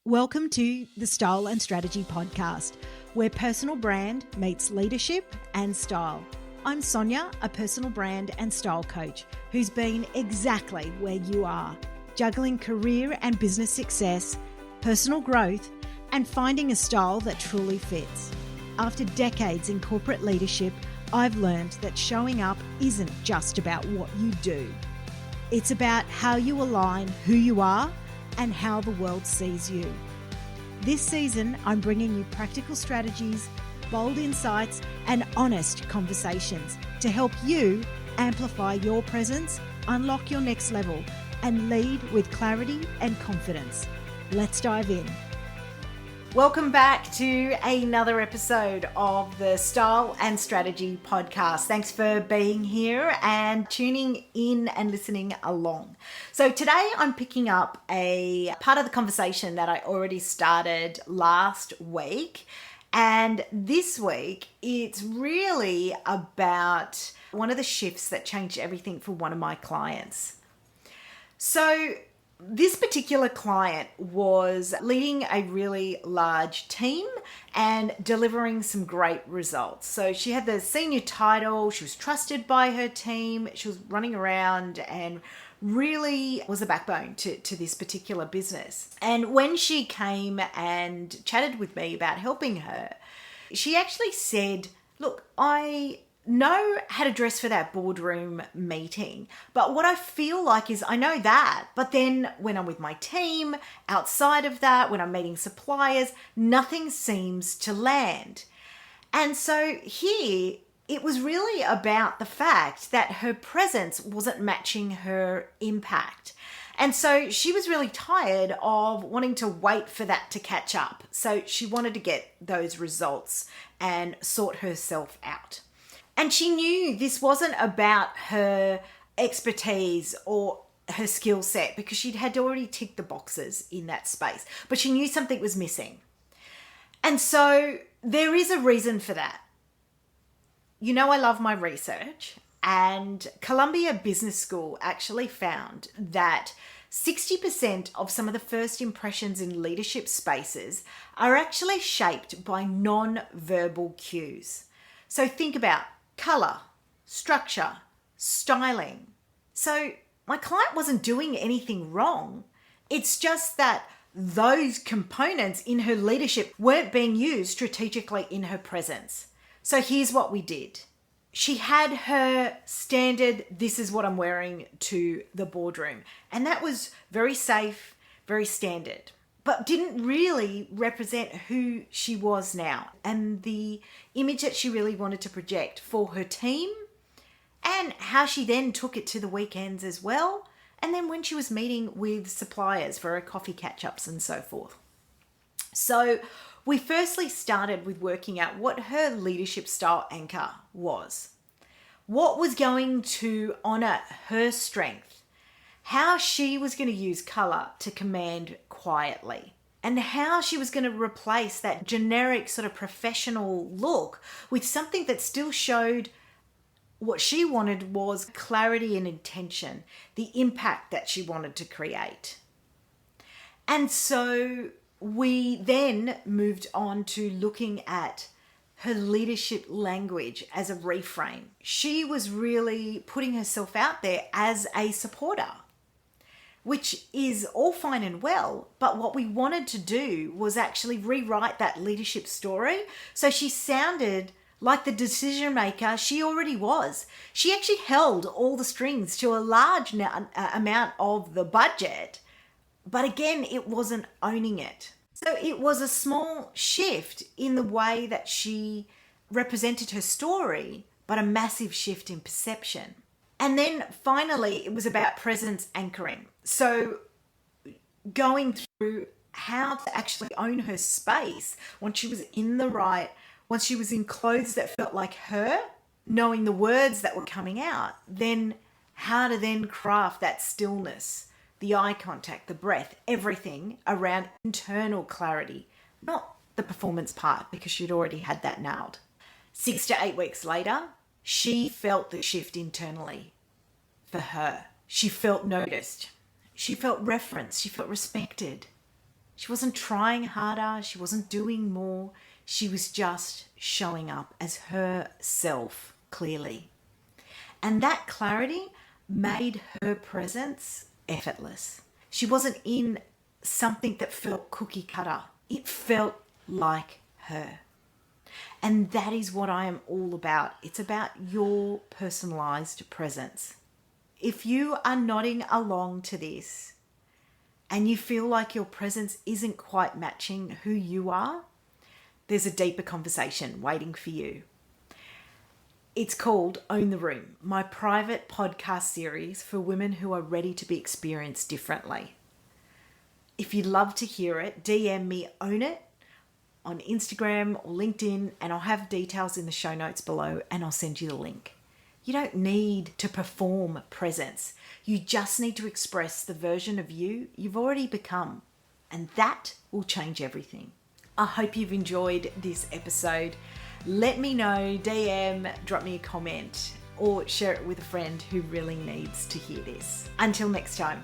Welcome to the Style and Strategy Podcast, where personal brand meets leadership and style. I'm Sonya, a personal brand and style coach who's been exactly where you are, juggling career and business success, personal growth, and finding a style that truly fits. After decades in corporate leadership, I've learned that showing up isn't just about what you do. It's about how you align who you are and how the world sees you. This season, I'm bringing you practical strategies, bold insights, and honest conversations to help you amplify your presence, unlock your next level, and lead with clarity and confidence. Let's dive in. Welcome back to another episode of the Style and Strategy Podcast. Thanks for being here and tuning in and listening along. So today I'm picking up a part of the conversation that I already started last week. And this week, it's really about one of the shifts that changed everything for one of my clients. So this particular client was leading a really large team and delivering some great results. So she had the senior title, she was trusted by her team, she was running around and really was a backbone to this particular business. And when she came and chatted with me about helping her, she actually said, look, I know how to dress for that boardroom meeting, but what I feel like is I know that, but then when I'm with my team, outside of that, when I'm meeting suppliers, nothing seems to land. And so here, it was really about the fact that her presence wasn't matching her impact. And so she was really tired of wanting to wait for that to catch up. So she wanted to get those results and sort herself out. And she knew this wasn't about her expertise or her skill set because she had already ticked the boxes in that space, but she knew something was missing. And so there is a reason for that. You know, I love my research, and Columbia Business School actually found that 60% of some of the first impressions in leadership spaces are actually shaped by non-verbal cues. So think about color, structure, styling. So my client wasn't doing anything wrong. It's just that those components in her leadership weren't being used strategically in her presence. So here's what we did. She had her standard, this is what I'm wearing to the boardroom. And that was very safe, very standard, but didn't really represent who she was now and the image that she really wanted to project for her team, and how she then took it to the weekends as well. And then when she was meeting with suppliers for her coffee catch-ups and so forth. So we firstly started with working out what her leadership style anchor was. What was going to honor her strength, how she was going to use color to command quietly, and how she was going to replace that generic sort of professional look with something that still showed what she wanted was clarity and intention, the impact that she wanted to create. And so we then moved on to looking at her leadership language as a reframe. She was really putting herself out there as a supporter, which is all fine and well, but what we wanted to do was actually rewrite that leadership story so she sounded like the decision maker she already was. She actually held all the strings to a large amount of the budget, but again, it wasn't owning it. So it was a small shift in the way that she represented her story, but a massive shift in perception. And then finally, it was about presence anchoring. So going through how to actually own her space once she was once she was in clothes that felt like her, knowing the words that were coming out, then how to then craft that stillness, the eye contact, the breath, everything around internal clarity, not the performance part because she'd already had that nailed. 6 to 8 weeks later, she felt the shift internally for her. She felt noticed. She felt referenced. She felt respected. She wasn't trying harder. She wasn't doing more. She was just showing up as herself clearly. And that clarity made her presence effortless. She wasn't in something that felt cookie cutter. It felt like her. And that is what I am all about. It's about your personalized presence. If you are nodding along to this and you feel like your presence isn't quite matching who you are, there's a deeper conversation waiting for you. It's called Own the Room, my private podcast series for women who are ready to be experienced differently. If you'd love to hear it, DM me Own It on Instagram or LinkedIn, and I'll have details in the show notes below, and I'll send you the link. You don't need to perform presence. You just need to express the version of you you've already become, and that will change everything. I hope you've enjoyed this episode. Let me know, DM, drop me a comment, or share it with a friend who really needs to hear this. Until next time.